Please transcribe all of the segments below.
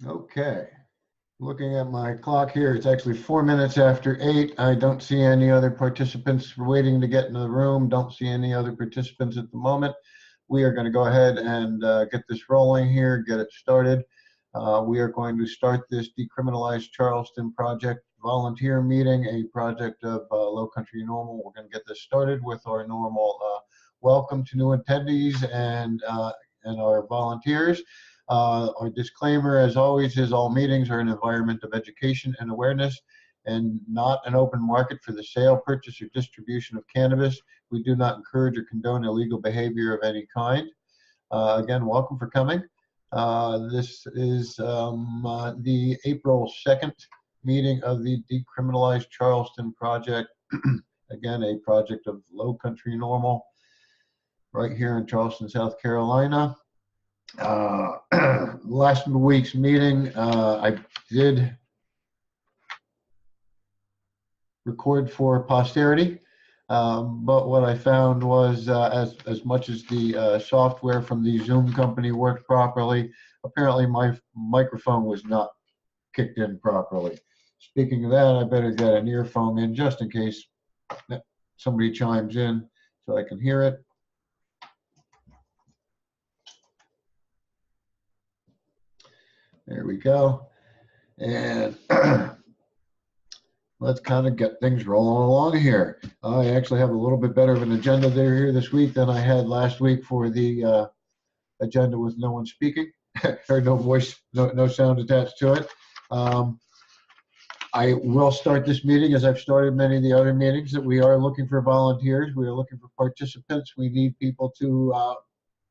Okay, looking at my clock here, it's actually 4 minutes after 8. I don't see any other participants waiting to get into the room. Don't see any other participants at the moment. We are going to go ahead and get this rolling here, get it started. We are going to start this Decriminalize Charleston project volunteer meeting, a project of Lowcountry NORML. We're going to get this started with our normal welcome to new attendees and our volunteers. Our disclaimer, as always, is all meetings are an environment of education and awareness and not an open market for the sale, purchase, or distribution of cannabis. We do not encourage or condone illegal behavior of any kind. Again, welcome for coming. This is the April 2nd meeting of the Decriminalize Charleston project. Again, a project of Lowcountry NORML right here in Charleston, South Carolina. Last week's meeting, I did record for posterity, but what I found was as much as the software from the Zoom company worked properly, apparently my microphone was not kicked in properly. Speaking of that, I better get an earphone in just in case somebody chimes in so I can hear it. There we go. And let's kind of get things rolling along here. I actually have a little bit better of an agenda there here this week than I had last week for the agenda with no one speaking, or no voice, no sound attached to it. I will start this meeting, as I've started many of the other meetings, that we are looking for volunteers. We are looking for participants. We need people to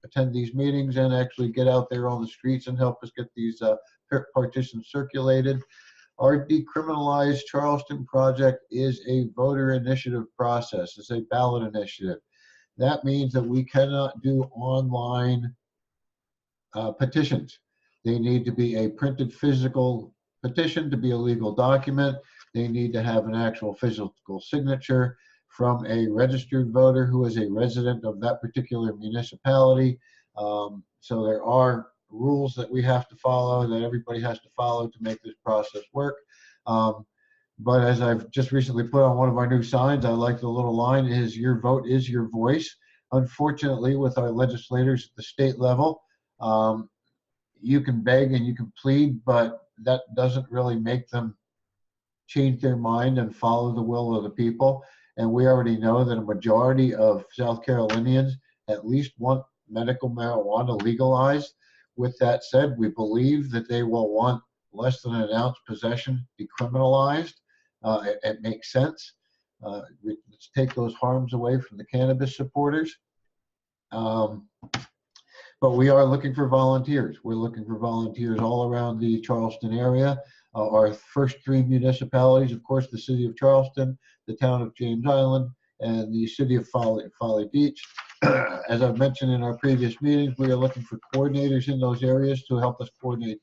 attend these meetings and actually get out there on the streets and help us get these partitions circulated. Our Decriminalize Charleston project is a voter initiative process. It's a ballot initiative. That means that we cannot do online petitions. They need to be a printed physical petition to be a legal document. They need to have an actual physical signature from a registered voter who is a resident of that particular municipality. So there are rules that we have to follow, that everybody has to follow to make this process work. But as I've just recently put on one of our new signs, I like the little line, is your vote is your voice. Unfortunately, with our legislators at the state level, you can beg and you can plead, but that doesn't really make them change their mind and follow the will of the people. And we already know that a majority of South Carolinians at least want medical marijuana legalized. With that said, we believe that they will want less than an ounce possession decriminalized. It makes sense. Let's take those harms away from the cannabis supporters. But we are looking for volunteers. We're looking for volunteers all around the Charleston area. Our first 3 municipalities, of course, the city of Charleston, the town of James Island, and the city of Folly Beach. As I've mentioned in our previous meetings, we are looking for coordinators in those areas to help us coordinate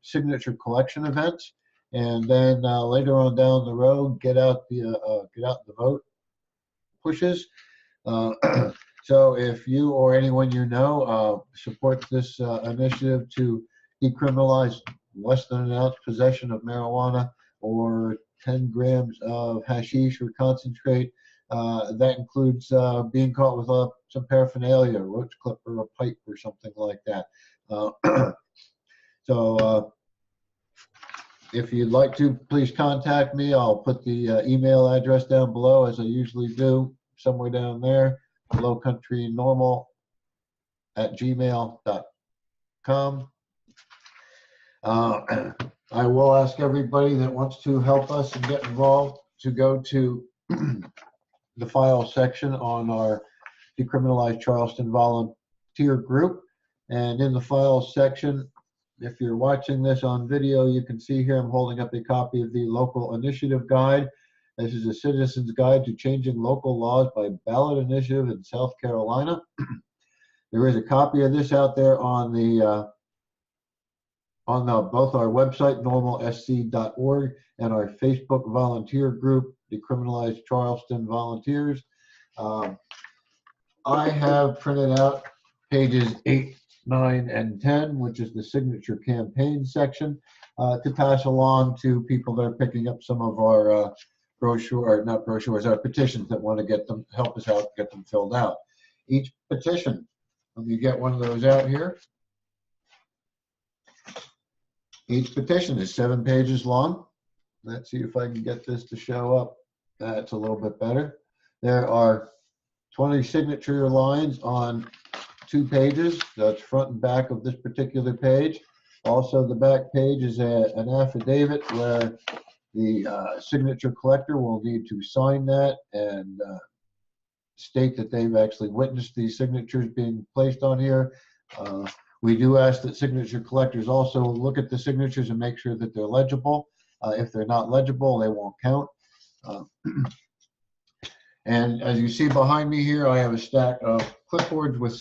signature collection events, and then later on down the road, get out the vote pushes. So if you or anyone you know supports this initiative to decriminalize less than an ounce possession of marijuana or 10 grams of hashish or concentrate, that includes being caught with some paraphernalia, a roach clipper, a pipe, or something like that. So if you'd like to, please contact me. I'll put the email address down below, as I usually do, somewhere down there, lowcountrynormal@gmail.com. I will ask everybody that wants to help us and get involved to go to the file section on our Decriminalize Charleston volunteer group. And in the files section, if you're watching this on video, you can see here I'm holding up a copy of the local initiative guide. This is a citizen's guide to changing local laws by ballot initiative in South Carolina. There is a copy of this out there on both our website, normalsc.org, and our Facebook volunteer group, Decriminalize Charleston Volunteers. I have printed out pages 8 9, and 10, which is the signature campaign section, to pass along to people that are picking up some of our not brochures, our petitions that want to get them, help us out, get them filled out. Each petition, let me get one of those out here. Each petition is 7 pages long. Let's see if I can get this to show up. That's a little bit better. There are 20 signature lines on 2 pages. That's front and back of this particular page. Also, the back page is an affidavit where the signature collector will need to sign that and state that they've actually witnessed these signatures being placed on here. We do ask that signature collectors also look at the signatures and make sure that they're legible. If they're not legible, they won't count. And as you see behind me here, I have a stack of clipboards with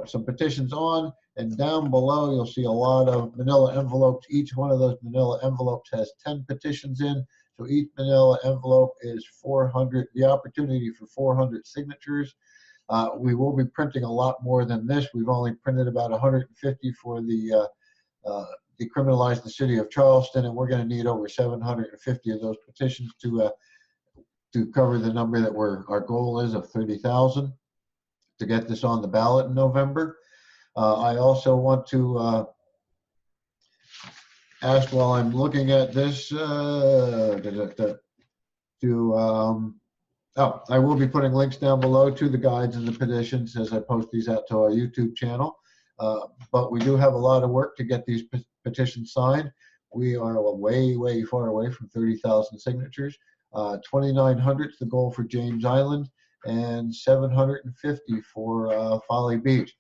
some petitions on, and down below you'll see a lot of manila envelopes. Each one of those manila envelopes has 10 petitions in, so each manila envelope is 400, the opportunity for 400 signatures. We will be printing a lot more than this. We've only printed about 150 for the Decriminalize the City of Charleston, and we're going to need over 750 of those petitions to cover the number that our goal is of 30,000 to get this on the ballot in November. I also want to ask, while I'm looking at this, I will be putting links down below to the guides and the petitions as I post these out to our YouTube channel. But we do have a lot of work to get these petitions signed. We are way, way far away from 30,000 signatures. 2,900 is the goal for James Island, and 750 for Folly Beach.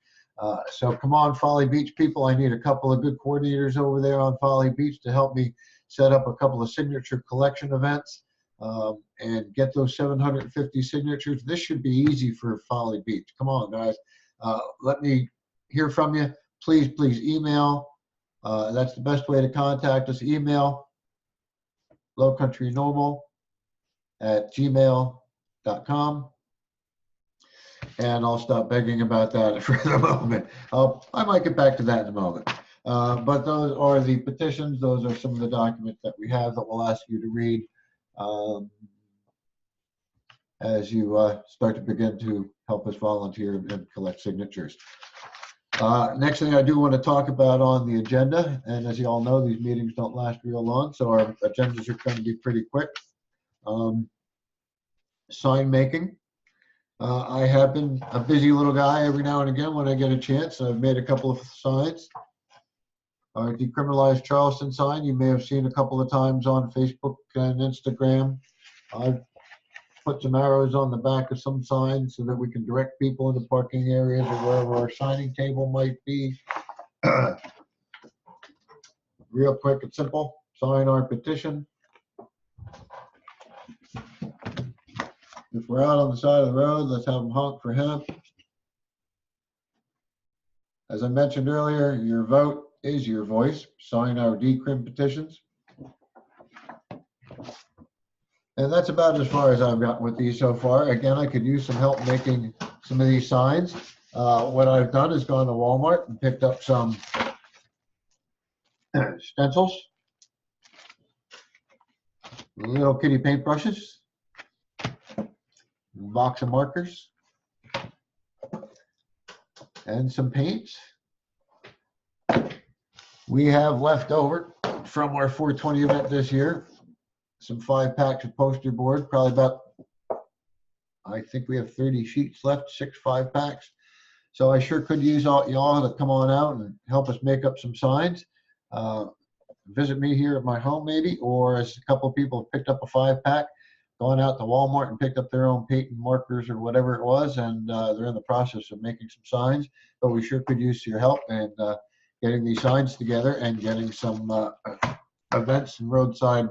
So come on, Folly Beach people. I need a couple of good coordinators over there on Folly Beach to help me set up a couple of signature collection events and get those 750 signatures. This should be easy for Folly Beach. Come on, guys. Let me hear from you. Please, please email. That's the best way to contact us. Email Lowcountry NORML @gmail.com. And I'll stop begging about that for the moment. I might get back to that in a moment. But those are the petitions. Those are some of the documents that we have that we'll ask you to read as you start to begin to help us volunteer and collect signatures. Next thing I do want to talk about on the agenda, and as you all know, these meetings don't last real long, so our agendas are going to be pretty quick. Sign making. I have been a busy little guy every now and again when I get a chance. I've made a couple of signs. Our Decriminalize Charleston sign you may have seen a couple of times on Facebook and Instagram. I've put some arrows on the back of some signs so that we can direct people into parking areas or wherever our signing table might be. Real quick and simple, sign our petition. If we're out on the side of the road, let's have them honk for hemp. As I mentioned earlier, your vote is your voice. Sign our decrim petitions. And that's about as far as I've gotten with these so far. Again, I could use some help making some of these signs. What I've done is gone to Walmart and picked up some stencils, little kitty paintbrushes, box of markers, and some paints. We have left over from our 420 event this year some 5-packs of poster board, probably about, I think we have 30 sheets left, 6 5-packs. So I sure could use y'all to come on out and help us make up some signs. Visit me here at my home maybe, or as a couple of people have picked up a 5-pack, gone out to Walmart and picked up their own paint and markers or whatever it was, and they're in the process of making some signs. But we sure could use your help in getting these signs together and getting some events and roadside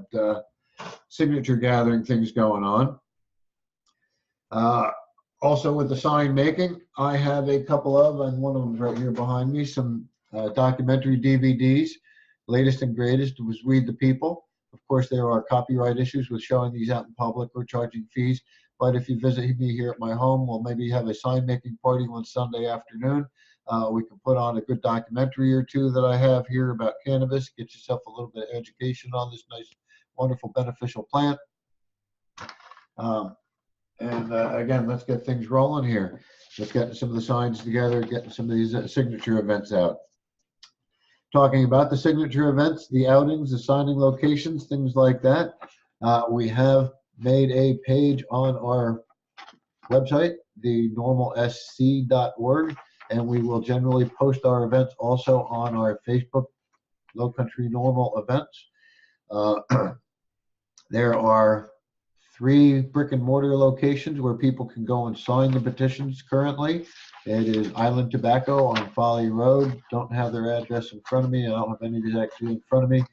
signature gathering things going on. Also with the sign making, I have a couple of, and one of them is right here behind me, some documentary DVDs. Latest and greatest was We the People. Of course, there are copyright issues with showing these out in public or charging fees. But if you visit me here at my home, we'll maybe have a sign making party one Sunday afternoon. We can put on a good documentary or two that I have here about cannabis. Get yourself a little bit of education on this nice, wonderful, beneficial plant. Again, let's get things rolling here. Let's get some of the signs together, getting some of these signature events out. Talking about the signature events, the outings, the signing locations, things like that. We have made a page on our website, the normalsc.org, and we will generally post our events also on our Facebook, Lowcountry NORML events. There are 3 brick and mortar locations where people can go and sign the petitions currently. It is Island Tobacco on Folly Road. Don't have their address in front of me. I don't have any of these actually in front of me.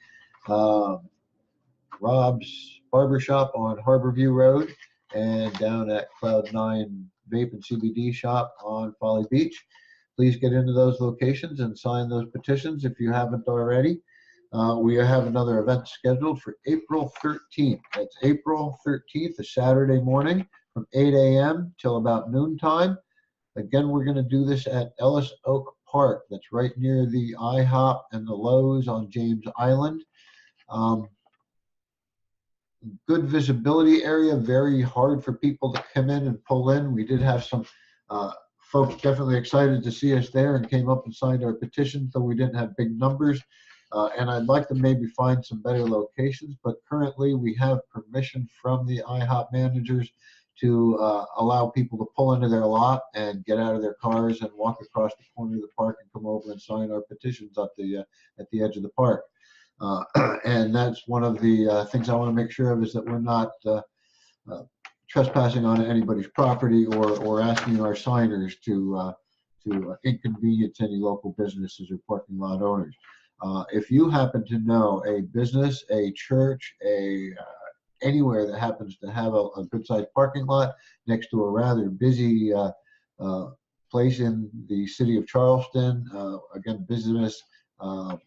Rob's Barbershop on Harborview Road, and down at Cloud9 Vape and CBD Shop on Folly Beach. Please get into those locations and sign those petitions if you haven't already. We have another event scheduled for April 13th. That's April 13th, a Saturday morning from 8 a.m. till about noontime. Again, we're going to do this at Ellis Oak Park. That's right near the IHOP and the Lowe's on James Island. Good visibility area, very hard for people to come in and pull in. We did have some folks definitely excited to see us there and came up and signed our petition, though we didn't have big numbers. And I'd like to maybe find some better locations, but currently we have permission from the IHOP managers to allow people to pull into their lot and get out of their cars and walk across the corner of the park and come over and sign our petitions at the edge of the park. And that's one of the things I want to make sure of, is that we're not trespassing on anybody's property or asking our signers to inconvenience any local businesses or parking lot owners. If you happen to know a business, a church, anywhere that happens to have a good-sized parking lot next to a rather busy place in the city of Charleston, again, business, I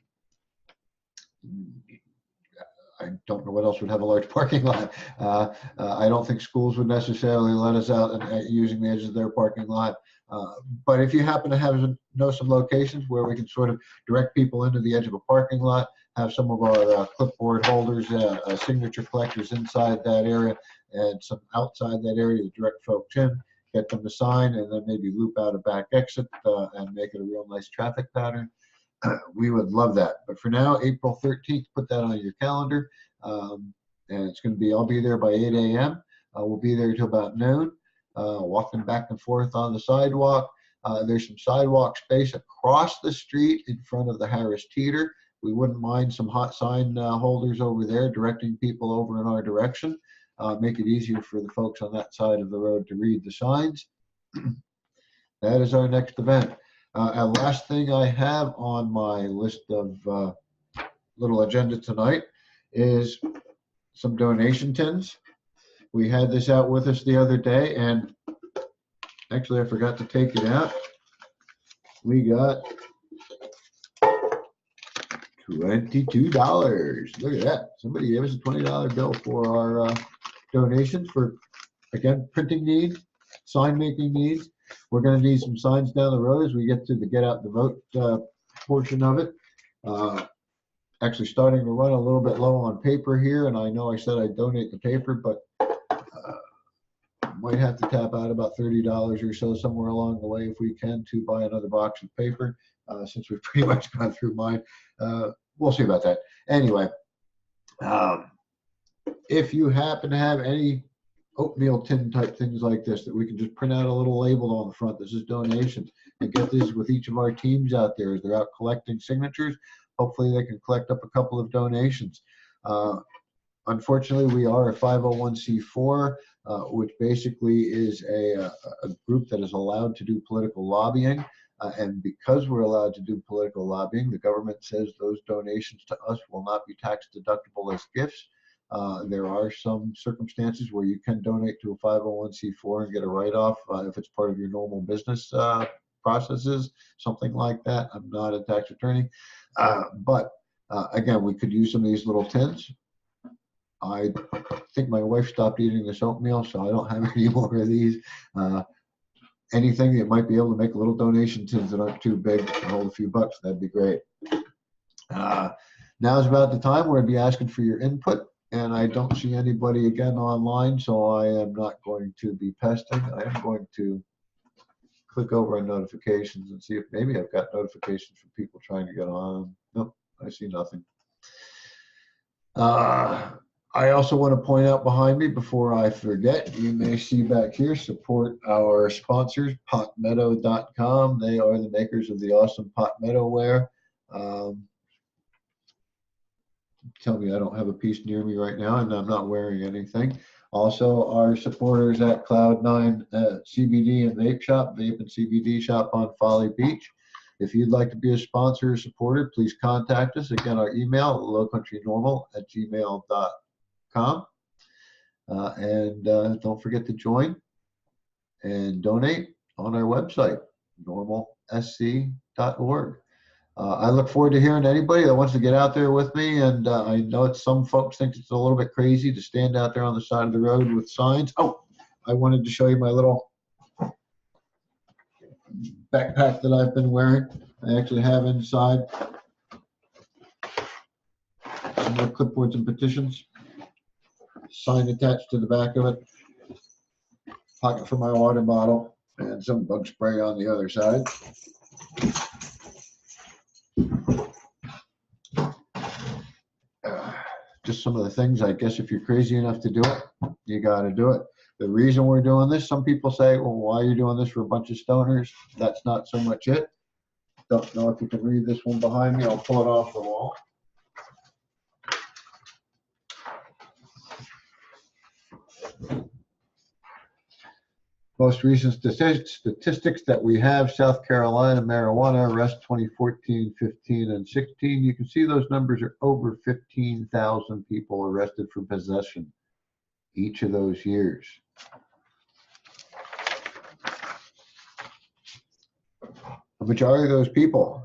don't know what else would have a large parking lot. I don't think schools would necessarily let us out and using the edges of their parking lot. But if you happen to know some locations where we can sort of direct people into the edge of a parking lot, have some of our clipboard holders, signature collectors inside that area, and some outside that area to direct folks in, get them to sign, and then maybe loop out a back exit and make it a real nice traffic pattern. We would love that. But for now, April 13th, put that on your calendar. And it's going to be, I'll be there by 8 a.m. We'll be there till about noon, walking back and forth on the sidewalk. There's some sidewalk space across the street in front of the Harris Teeter. We wouldn't mind some hot sign holders over there directing people over in our direction. Make it easier for the folks on that side of the road to read the signs. That is our next event. And last thing I have on my list of little agenda tonight is some donation tins. We had this out with us the other day, and actually I forgot to take it out. We got $22. Look at that. Somebody gave us a $20 bill for our donations for, again, printing needs, sign making needs. We're going to need some signs down the road as we get to the get out the vote portion of it. Actually starting to run a little bit low on paper here, and I know I said I'd donate the paper, but might have to tap out about $30 or so somewhere along the way if we can to buy another box of paper, since we've pretty much gone through mine. We'll see about that. Anyway, if you happen to have any oatmeal tin type things like this that we can just print out a little label on the front, this is donations, and get these with each of our teams out there as they're out collecting signatures. Hopefully they can collect up a couple of donations. Unfortunately, we are a 501c4, which basically is a group that is allowed to do political lobbying. And because we're allowed to do political lobbying, the government says those donations to us will not be tax deductible as gifts. There are some circumstances where you can donate to a 501c4 and get a write-off if it's part of your normal business processes, something like that. I'm not a tax attorney. But again, we could use some of these little tins. I think my wife stopped eating this oatmeal, so I don't have any more of these. anything that might be able to make a little donation to that aren't too big and hold a few bucks, that'd be great. Now is about the time where I'd be asking for your input, and I don't see anybody again online, so I am not going to be pesting. I am going to click over on notifications and see if maybe I've got notifications from people trying to get on. Nope, I see nothing. I also want to point out behind me, before I forget, you may see back here, support our sponsors, potmeadow.com. They are the makers of the awesome Pot Meadow wear. Tell me I don't have a piece near me right now, and I'm not wearing anything. Also, our supporters at Cloud9 CBD and Vape Shop, Vape and CBD Shop on Folly Beach. If you'd like to be a sponsor or supporter, please contact us. Again, our email, lowcountrynormal@gmail.com. Don't forget to join and donate on our website, normalsc.org. I look forward to hearing anybody that wants to get out there with me, and I know some folks think it's a little bit crazy to stand out there on the side of the road with signs. Oh, I wanted to show you my little backpack that I've been wearing. I actually have inside some more clipboards and petitions, sign attached to the back of it, pocket for my water bottle, and some bug spray on the other side. Just some of the things, I guess, if you're crazy enough to do it, you got to do it. The reason we're doing this, some people say, well, why are you doing this for a bunch of stoners? That's not so much it. Don't know if you can read this one behind me. I'll pull it off the wall. Most recent statistics that we have: South Carolina marijuana arrests 2014, 15, and 16. You can see those numbers are over 15,000 people arrested for possession each of those years. The majority of those people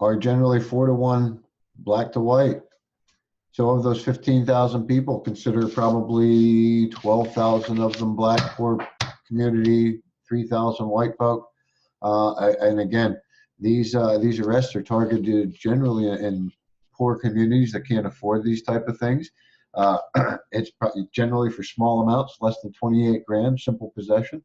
are generally 4-to-1 black to white. So of those 15,000 people, consider probably 12,000 of them black, poor community, 3,000 white folk. And again, these arrests are targeted generally in poor communities that can't afford these type of things. It's probably generally for small amounts, less than 28 grams, simple possession.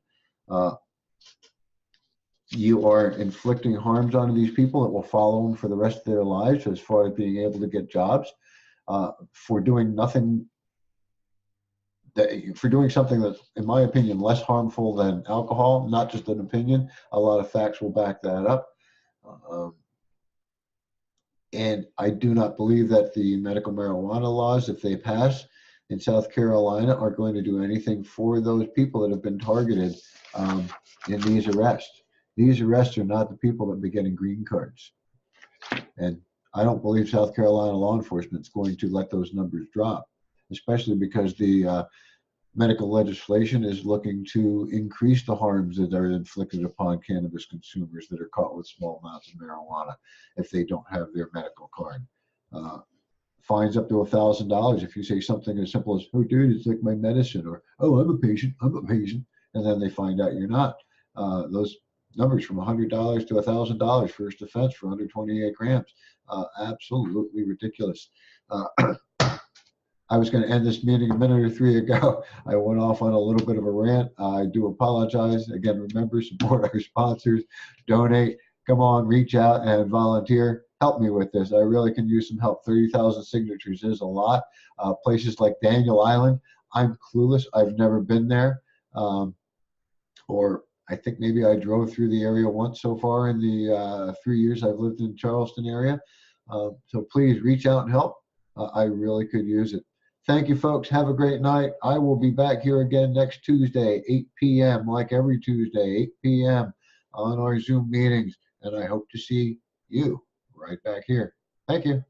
You are inflicting harms on these people that will follow them for the rest of their lives, as far as being able to get jobs. For doing nothing, for doing something that's, in my opinion, less harmful than alcohol. Not just an opinion, a lot of facts will back that up. And I do not believe that the medical marijuana laws, if they pass in South Carolina, are going to do anything for those people that have been targeted in these arrests. These arrests are not the people that be getting green cards. And I don't believe South Carolina law enforcement is going to let those numbers drop, especially because the medical legislation is looking to increase the harms that are inflicted upon cannabis consumers that are caught with small amounts of marijuana if they don't have their medical card. Fines up to $1,000 if you say something as simple as, "Oh, dude, it's like my medicine," or, "Oh, I'm a patient," and then they find out you're not. Those numbers from $100 to $1,000 first offense for under 28 grams. Absolutely ridiculous. I was going to end this meeting a minute or three ago. I went off on a little bit of a rant. I do apologize. Again, remember, support our sponsors, donate, come on, reach out and volunteer. Help me with this. I really can use some help. 30,000 signatures is a lot. Places like Daniel Island, I'm clueless. I've never been there. Or I think maybe I drove through the area once so far in the 3 years I've lived in Charleston area. So please reach out and help. I really could use it. Thank you, folks. Have a great night. I will be back here again next Tuesday, 8 p.m., like every Tuesday, 8 p.m. on our Zoom meetings. And I hope to see you right back here. Thank you.